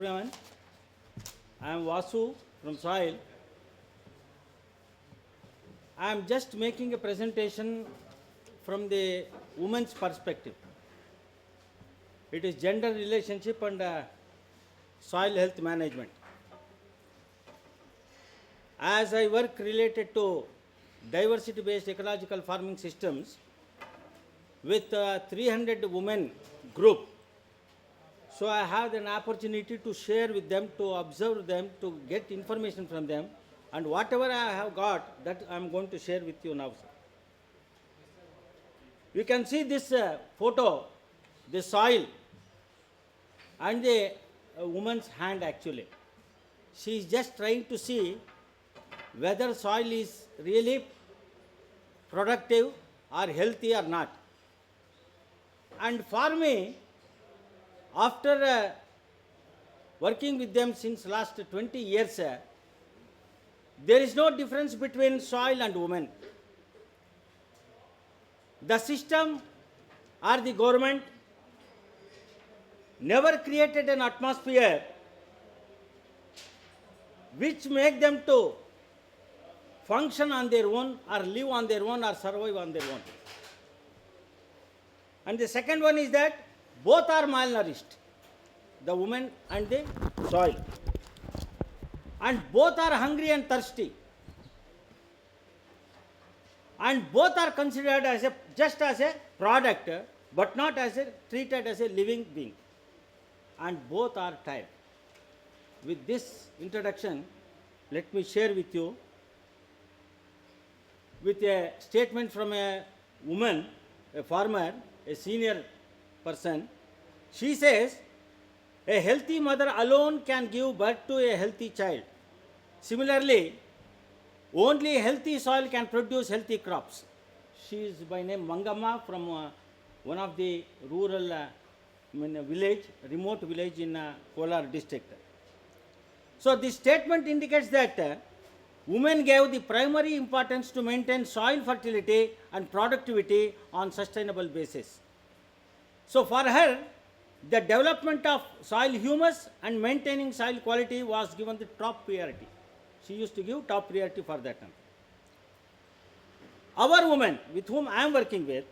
Everyone, I am Vasu from Soil. I am just making a presentation from the woman's perspective. It is gender relationship and soil health management. As I work related to diversity-based ecological farming systems with 300 women group, so I have an opportunity to share with them, to observe them, to get information from them, and whatever I have got, that I am going to share with you now, sir. You can see this photo, the soil and the woman's hand actually. She is just trying to see whether soil is really productive or healthy or not. And for me, after working with them since last 20 years, there is no difference between soil and women. The system or the government never created an atmosphere which make them to function on their own or live on their own or survive on their own. And the second one is that both are malnourished, the woman and the soil. And both are hungry and thirsty. And both are considered as just as a product, but not as treated as a living being. And both are tired. With this introduction, let me share with you with a statement from a woman, a farmer, a senior person. She says, a healthy mother alone can give birth to a healthy child. Similarly, only healthy soil can produce healthy crops. She is by name Mangamma from one of the rural village, remote village in Kolar district. So this statement indicates that women gave the primary importance to maintain soil fertility and productivity on sustainable basis. So for her, the development of soil humus and maintaining soil quality was given the top priority. She used to give top priority for that. Our women with whom I am working with,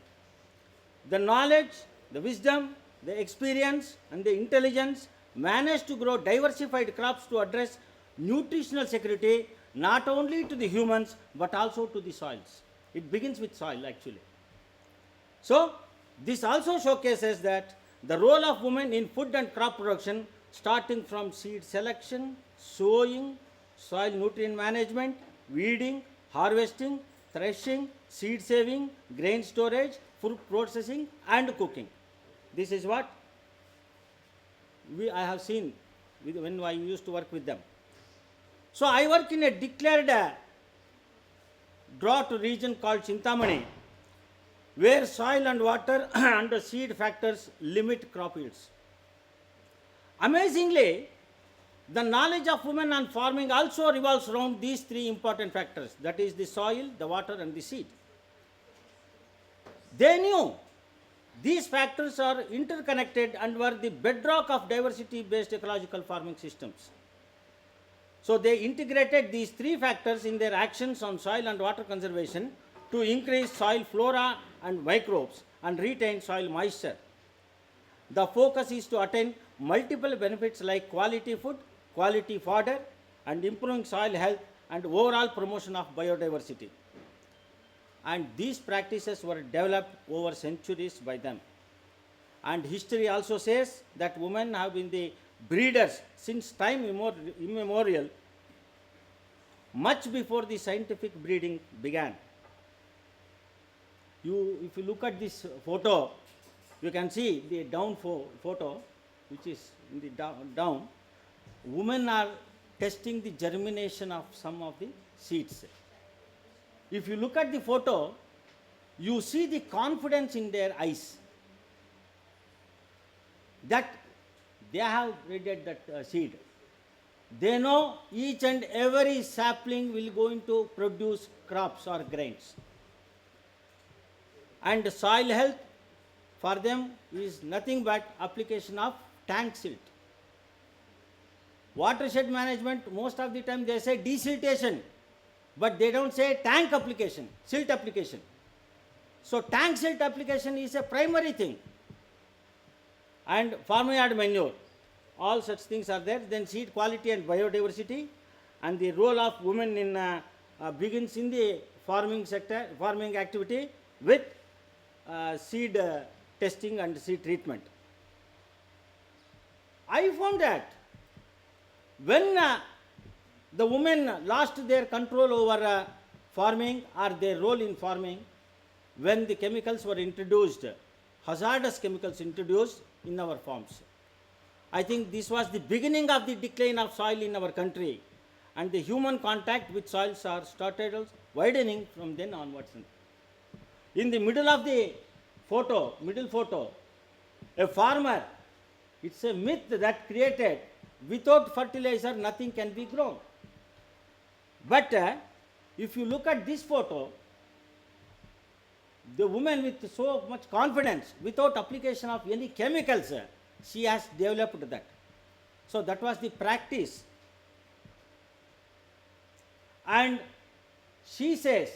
the knowledge, the wisdom, the experience and the intelligence managed to grow diversified crops to address nutritional security not only to the humans but also to the soils. It begins with soil actually. So this also showcases that the role of women in food and crop production, starting from seed selection, sowing, soil nutrient management, weeding, harvesting, threshing, seed saving, grain storage, food processing and cooking. This is what I have seen when I used to work with them. So I work in a declared drought region called Chintamani, where soil and water and the seed factors limit crop yields. Amazingly, the knowledge of women on farming also revolves around these three important factors, that is the soil, the water and the seed. They knew these factors are interconnected and were the bedrock of diversity-based ecological farming systems. So they integrated these three factors in their actions on soil and water conservation to increase soil flora and microbes and retain soil moisture. The focus is to attain multiple benefits like quality food, quality fodder, and improving soil health and overall promotion of biodiversity. And these practices were developed over centuries by them. And history also says that women have been the breeders since time immemorial, much before the scientific breeding began. If you look at this photo, you can see the down photo, which is in the down. Women are testing the germination of some of the seeds. If you look at the photo, you see the confidence in their eyes that they have breeded that seed. They know each and every sapling will going to produce crops or grains. And soil health for them is nothing but application of tank silt. Watershed management, most of the time they say desiltation, but they don't say tank application, silt application. So tank silt application is a primary thing. And farmyard manure, all such things are there. Then seed quality and biodiversity, and the role of women in begins in the farming sector, farming activity with seed testing and seed treatment. I found that when the women lost their control over farming or their role in farming, when the chemicals were introduced, hazardous chemicals introduced in our farms. I think this was the beginning of the decline of soil in our country, and the human contact with soils are started widening from then onwards. In the middle of the middle photo, a farmer, it's a myth that created without fertilizer nothing can be grown. But if you look at this photo, the woman with so much confidence, without application of any chemicals, she has developed that. So that was the practice. And she says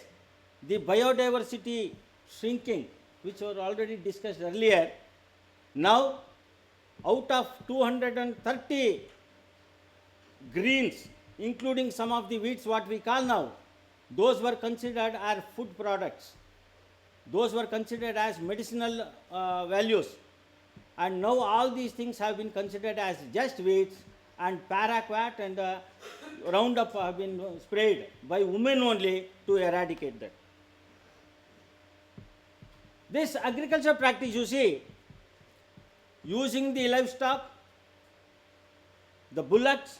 the biodiversity shrinking, which were already discussed earlier, now out of 230 greens, including some of the wheats what we call now, those were considered as food products. Those were considered as medicinal values. And now all these things have been considered as just weeds, and paraquat and Roundup have been sprayed by women only to eradicate that. This agriculture practice, you see, using the livestock, the bullocks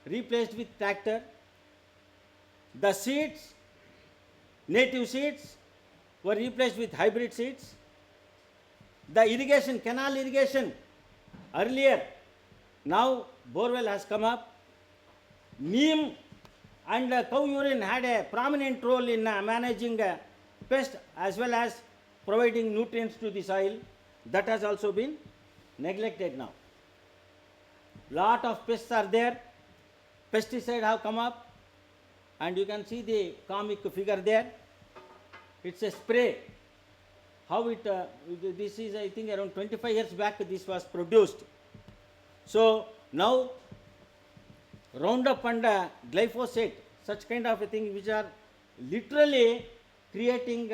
replaced with tractor, the seeds, native seeds were replaced with hybrid seeds, the irrigation, canal irrigation, earlier, now borewell has come up, neem and cow urine had a prominent role in managing pest as well as providing nutrients to the soil. That has also been neglected now. Lot of pests are there, pesticide have come up, and you can see the comic figure there. It's a spray. How it, this is I think around 25 years back this was produced. So now Roundup and glyphosate, such kind of a thing which are literally creating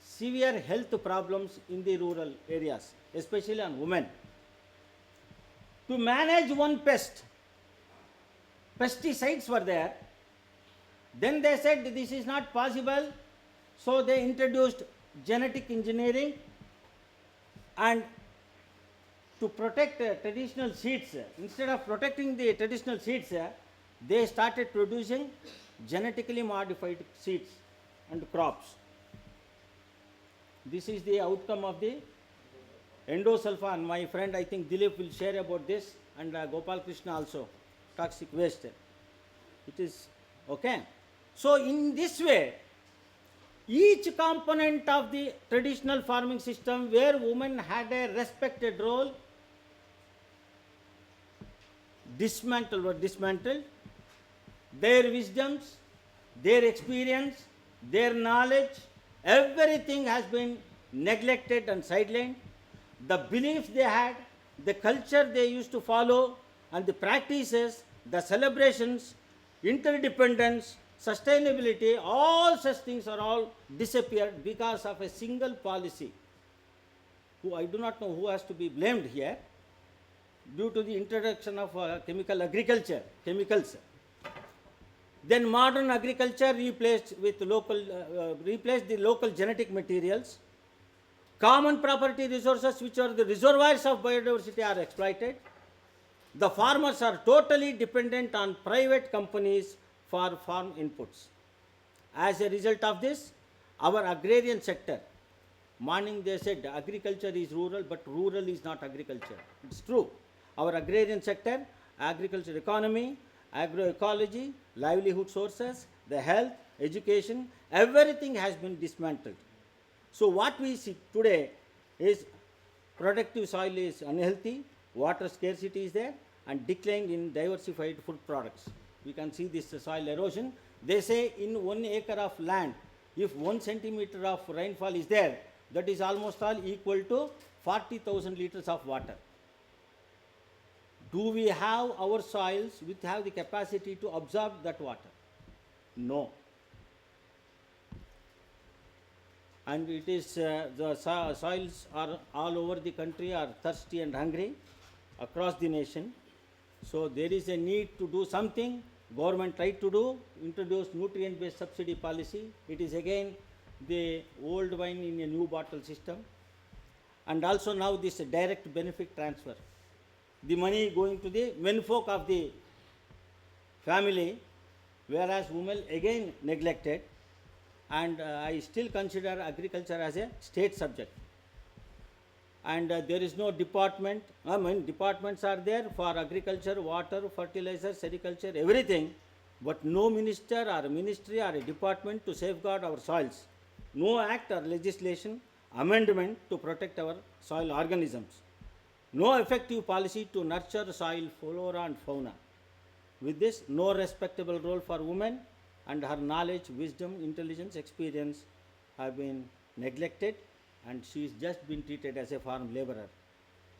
severe health problems in the rural areas, especially on women. To manage one pest, pesticides were there. Then they said this is not possible, so they introduced genetic engineering, and to protect traditional seeds, instead of protecting the traditional seeds, they started producing genetically modified seeds and crops. This is the outcome of the endosulfan. My friend, I think Dilip will share about this, and Gopal Krishna also, toxic waste. It is okay. So in this way, each component of the traditional farming system where women had a respected role were dismantled. Their wisdoms, their experience, their knowledge, everything has been neglected and sidelined. The beliefs they had, the culture they used to follow, and the practices, the celebrations, interdependence, sustainability, all such things are all disappeared because of a single policy. Who I do not know who has to be blamed here, due to the introduction of chemical agriculture, chemicals. Then modern agriculture replaced the local genetic materials. Common property resources, which are the reservoirs of biodiversity, are exploited. The farmers are totally dependent on private companies for farm inputs. As a result of this, our agrarian sector, morning they said agriculture is rural, but rural is not agriculture. It's true. Our agrarian sector, agriculture economy, agroecology, livelihood sources, the health, education, everything has been dismantled. So what we see today is productive soil is unhealthy, water scarcity is there, and decline in diversified food products. We can see this soil erosion. They say in 1 acre of land, if 1 centimeter of rainfall is there, that is almost all equal to 40,000 liters of water. Do we have our soils which have the capacity to absorb that water? No. And it is the soils are all over the country are thirsty and hungry across the nation. So there is a need to do something. Government tried to do, introduce nutrient based subsidy policy. It is again the old wine in a new bottle system. And also now this direct benefit transfer. The money going to the menfolk of the family, whereas women again neglected. And I still consider agriculture as a state subject. And there is no department. I mean, departments are there for agriculture, water, fertilizers, agriculture, everything, but no minister or ministry or a department to safeguard our soils. No act or legislation, amendment to protect our soil organisms. No effective policy to nurture soil flora and fauna. With this, no respectable role for women, and her knowledge, wisdom, intelligence, experience have been neglected, and she is just been treated as a farm laborer.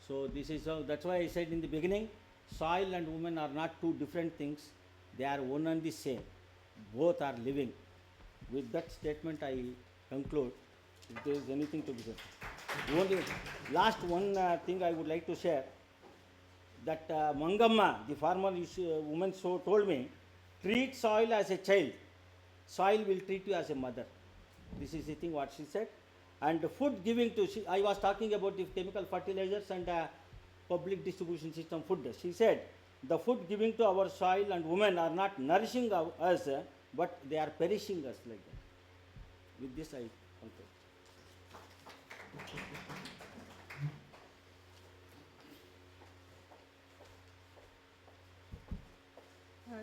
So this is how, that's why I said in the beginning, soil and women are not two different things, they are one and the same. Both are living. With that statement I conclude. If there is anything to be said. Only last one thing I would like to share, that Mangamma, the farmer woman, so told me, treat soil as a child, soil will treat you as a mother. This is the thing what she said. And food giving to, I was talking about the chemical fertilizers and public distribution system food. She said, the food giving to our soil and women are not nourishing us, but they are perishing us like that. With this I conclude.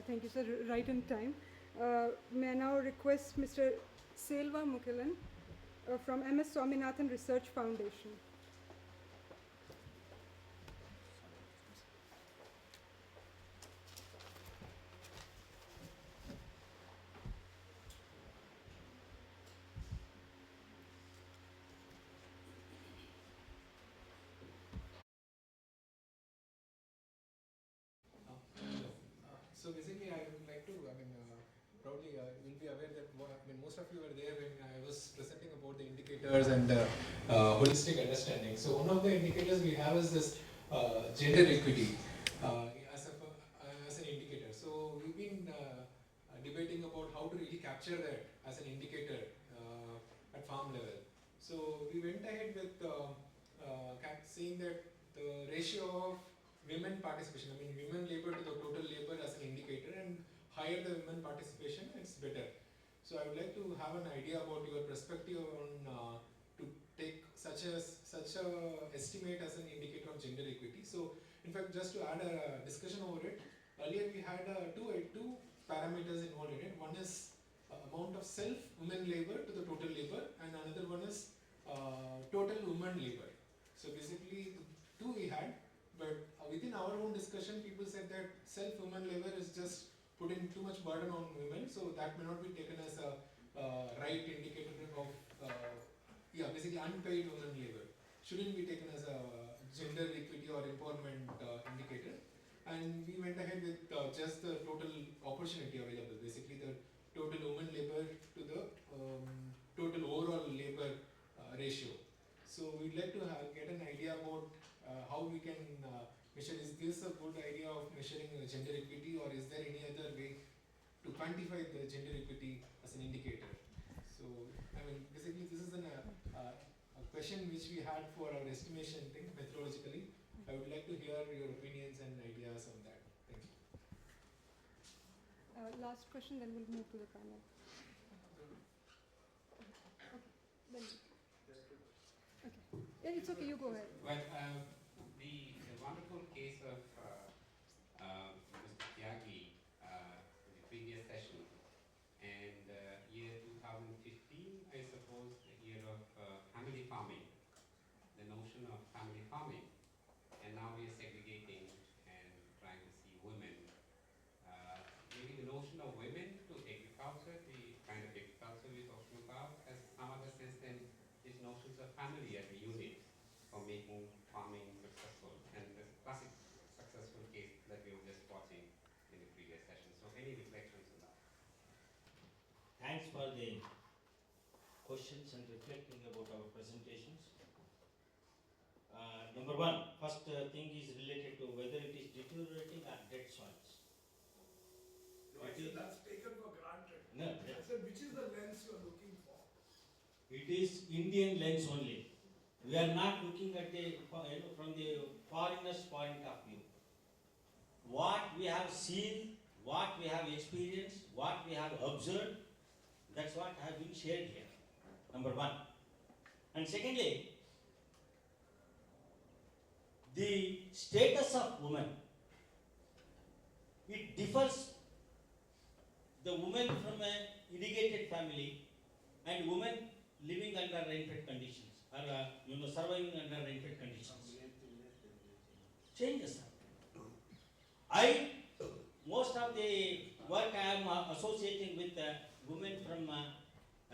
Thank you, sir. Right in time. May I now request Mr. Selva Mukilan from MS Swaminathan Research Foundation. So basically, I would like to, probably you'll be aware that most of you were there when I was presenting about the indicators and holistic understanding. So one of the indicators we have is this gender equity as an indicator. So we've been debating about how to really capture that as an indicator at farm level. So we went ahead with saying that the ratio of women participation, women labor to the total labor as an indicator, and higher the women participation, it's better. So I would like to have an idea about your perspective on to take such a estimate as an indicator of gender equity. So in fact, just to add a discussion over it, earlier we had two parameters involved in it. One is amount of self women labor to the total labor, and another one is total women labor. So basically, two we had. But within our own discussion, people said that self-women labor is just putting too much burden on women, so that may not be taken as a right indicator of, basically unpaid women labor. Shouldn't be taken as a gender equity or empowerment indicator. And we went ahead with just the total opportunity available, basically the total women labor to the total overall labor ratio. So we'd like to get an idea about how we can measure. Is this a good idea of measuring gender equity, or is there any other way to quantify the gender equity as an indicator? So, basically this is a question which we had for our estimation thing methodologically. I would like to hear your opinions and ideas on that. Thank you. Last question, then we'll move to the panel. Okay. Yeah, it's okay, you go ahead. Well, the wonderful case of Mr. Tyagi in the previous session, and year 2015, I suppose, the year of family farming, the notion of family farming, and now we are segregating and trying the questions and reflecting about our presentations. Number one, first thing is related to whether it is deteriorating or dead soils. No, I said that's taken for granted. No, I said, which is the lens you are looking for? it is Indian lens only. We are not looking at the from the foreigner's point of view. What we have seen, what we have experienced, what we have observed, that's what have been shared here. Number one. And secondly, the status of woman, it differs the woman from a irrigated family and woman living under rain-fed conditions or surviving under rain-fed conditions. Changes. Most of the work I am associating with women from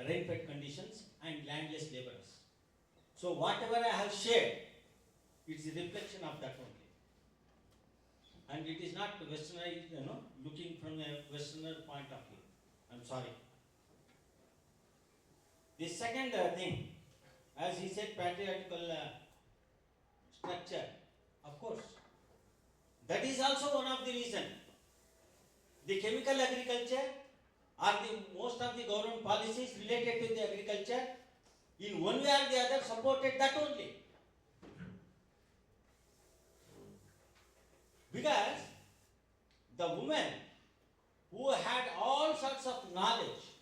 rain-fed conditions and landless laborers. So whatever I have shared, it's a reflection of that only. And it is not westernized, looking from a westerner point of view. I'm sorry. The second thing, as he said, patriarchal structure, of course. That is also one of the reasons. The chemical agriculture or the most of the government policies related to the agriculture, in one way or the other, supported that only. Because the women who had all sorts of knowledge,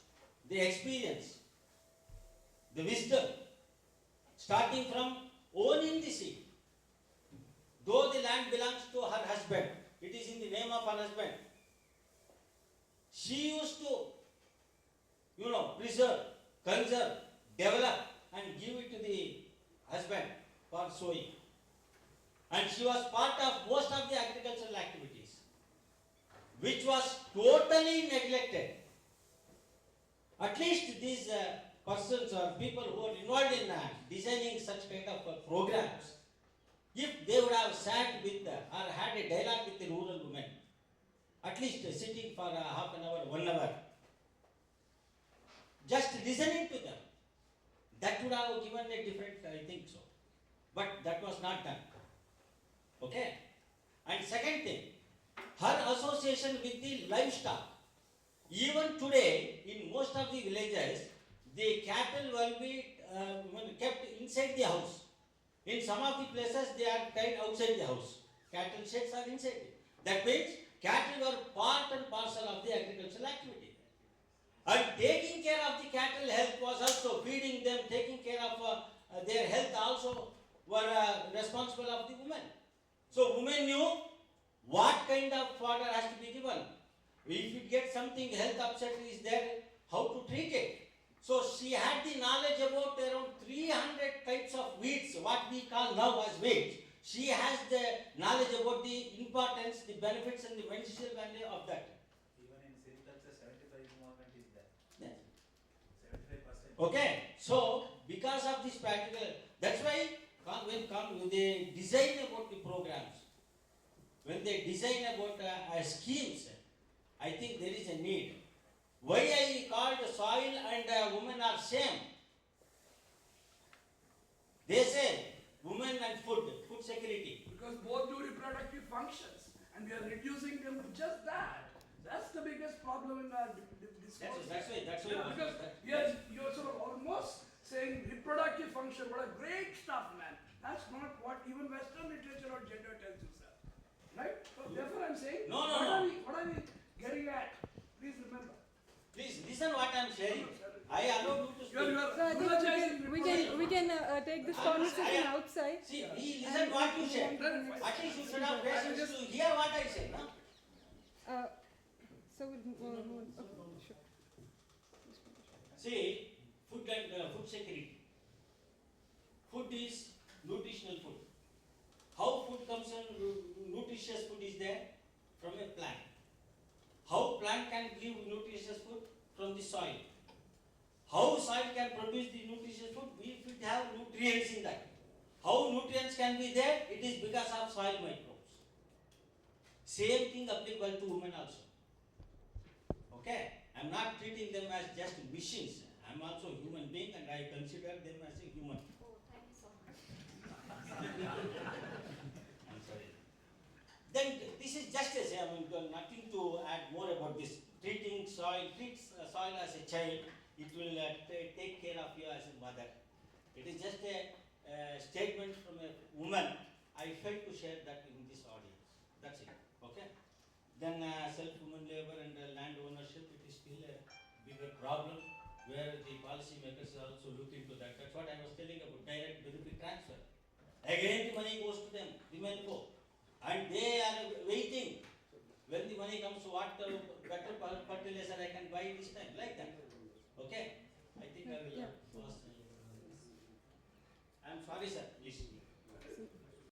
the experience, the wisdom, starting from owning the seed, though the land belongs to her husband, it is in the name of her husband, she used to, preserve, conserve, develop and give it to the husband for sowing. And she was part of most of the agricultural activities, which was totally neglected. At least these persons or people who are involved in designing such kind of programs, if they would have sat with or had a dialogue with the rural women, at least sitting for half an hour, 1 hour, just listening to them, that would have given a different, I think so. But that was not done. Okay? And second thing, her association with the livestock. Even today, in most of the villages, the cattle will be kept inside the house. In some of the places, they are tied outside the house. Cattle sheds are inside it. That means cattle were part and parcel of the agricultural activity. And taking care of the cattle health was also feeding them, taking care of their health also were responsible of the women. So women knew what kind of fodder has to be given. If you get something health upset is there, how to treat it. So she had the knowledge about around 300 types of weeds, what we call now as weeds. She has the knowledge about the importance, the benefits and the medicinal value of that. Even in silviculture, 75 involvement is there. Yeah. 75%. Okay, so because of this practical, that's why when they design about the programs, when they design about schemes, I think there is a need. Why I called soil and women are same? They say women and food security. Because both do reproductive functions and we are reducing them to just that. That's the biggest problem in our discourse. That's why. Yeah, because you're sort of almost saying reproductive function, what a great stuff, man. That's not what even Western literature on gender tells you, sir. Right? So therefore I'm saying, No. What are we getting at? Please remember. Please listen what I am sharing. I allow you to speak. You are So I think we can take this conversation outside. See, listen what you said. At least you should have patience to hear what I say, no? So we'll move on. Okay, sure. See, food and food security. Food is nutritional food. How food comes in, nutritious food is there? From a plant. How plant can give nutritious food? From the soil. How soil can produce the nutritious food? We should have nutrients in that. How nutrients can be there? It is because of soil microbes. Same thing applicable to women also. Okay? I'm not treating them as just machines. I'm also a human being and I consider them as a human. Oh, thank you so much. I'm sorry. Then this is just as nothing to add more about this. Treat soil as a child. It will take care of you as a mother. It is just a statement from a woman. I felt to share that in this audience. That's it. Okay. Then self-human labor and land ownership. It is still a bigger problem where the policymakers also look into that. That's what I was telling about direct benefit transfer. Again, the money goes to them, the men go. And they are waiting. When the money comes, what better fertilizer I can buy this time, like that. Okay? I think I will Yeah. pause. I'm sorry, sir. Please.